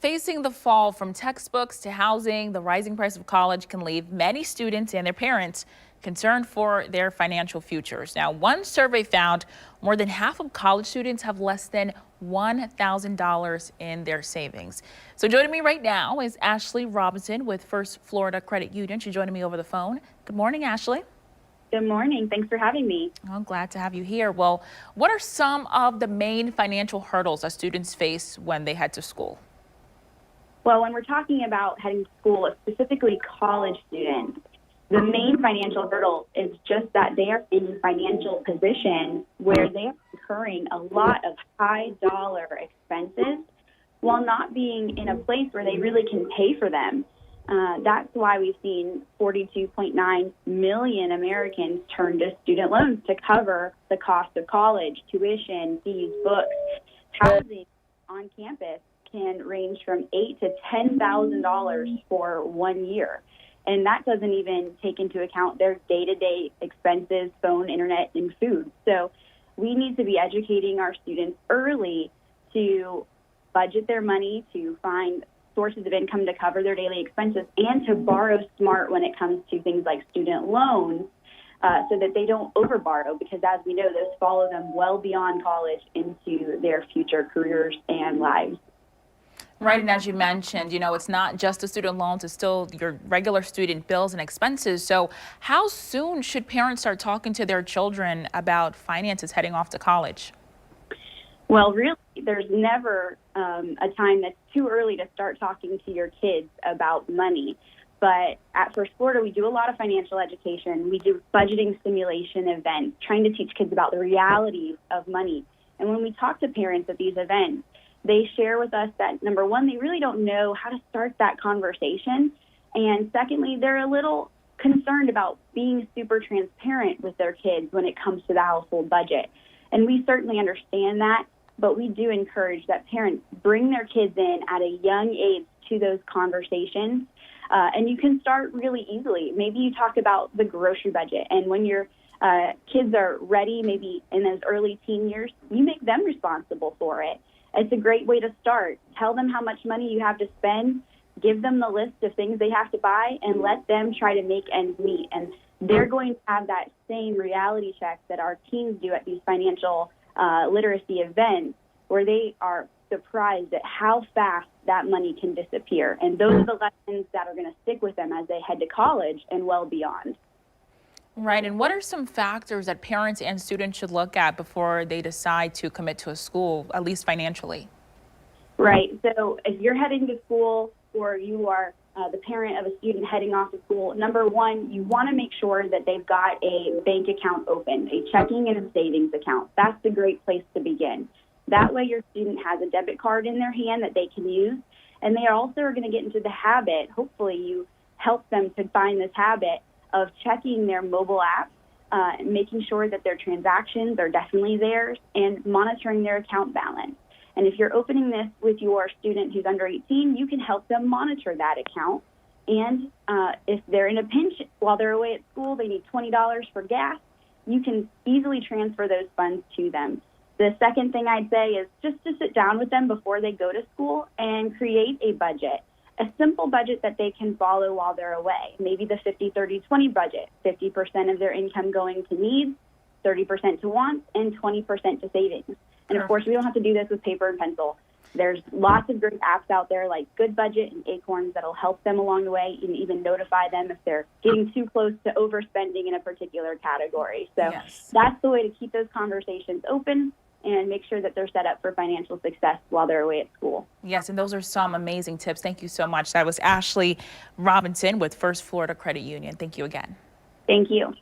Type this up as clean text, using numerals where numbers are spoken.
Facing the fall from textbooks to housing, the rising price of college can leave many students and their parents concerned for their financial futures. Now, one survey found more than half of college students have less than $1,000 in their savings. So joining me right now is Ashleigh Robinson with First Florida Credit Union. She's joining me over the phone. Good morning, Ashleigh. Good morning. Thanks for having me. I'm glad to have you here. Well, what are some of the main financial hurdles that students face when they head to school? Well, when we're talking about heading to school, specifically college students, the main financial hurdle is just that they are in a financial position where they are incurring a lot of high dollar expenses while not being in a place where they really can pay for them. That's why we've seen 42.9 million Americans turn to student loans to cover the cost of college, tuition, fees, books. Housing on campus can range from $8,000 to $10,000 for 1 year. And that doesn't even take into account their day-to-day expenses, phone, internet, and food. So we need to be educating our students early to budget their money, to find sources of income to cover their daily expenses, and to borrow smart when it comes to things like student loans, so that they don't overborrow, because as we know, those follow them well beyond college into their future careers and lives. Right, and as you mentioned, it's not just the student loans, it's still your regular student bills and expenses. So how soon should parents start talking to their children about finances heading off to college? Well, really, there's never a time that's too early to start talking to your kids about money. But at First Florida, we do a lot of financial education. We do budgeting simulation events, trying to teach kids about the realities of money. And when we talk to parents at these events, they share with us that, number one, they really don't know how to start that conversation. And secondly, they're a little concerned about being super transparent with their kids when it comes to the household budget. And we certainly understand that, but we do encourage that parents bring their kids in at a young age to those conversations. And you can start really easily. Maybe you talk about the grocery budget, and when your kids are ready, maybe in those early teen years, you make them responsible for it. It's a great way to start. Tell them how much money you have to spend, give them the list of things they have to buy, and let them try to make ends meet. And they're going to have that same reality check that our teens do at these financial literacy events, where they are surprised at how fast that money can disappear. And those are the lessons that are going to stick with them as they head to college and well beyond. Right, and what are some factors that parents and students should look at before they decide to commit to a school, at least financially? Right, so if you're heading to school or you are the parent of a student heading off to school, number one, you want to make sure that they've got a bank account open, a checking and a savings account. That's a great place to begin. That way your student has a debit card in their hand that they can use, and they also are going to get into the habit, hopefully you help them to find this habit of checking their mobile app, making sure that their transactions are definitely theirs, and monitoring their account balance. And if you're opening this with your student who's under 18, you can help them monitor that account. And if they're in a pinch while they're away at school, they need $20 for gas, you can easily transfer those funds to them. The second thing I'd say is just to sit down with them before they go to school and create a budget. A simple budget that they can follow while they're away. Maybe the 50-30-20 budget, 50% of their income going to needs, 30% to wants, and 20% to savings. And of course, we don't have to do this with paper and pencil. There's lots of great apps out there like Good Budget and Acorns that'll help them along the way and even notify them if they're getting too close to overspending in a particular category. So That's the way to keep those conversations open and make sure that they're set up for financial success while they're away at school. Yes, and those are some amazing tips. Thank you so much. That was Ashleigh Robinson with First Florida Credit Union. Thank you again. Thank you.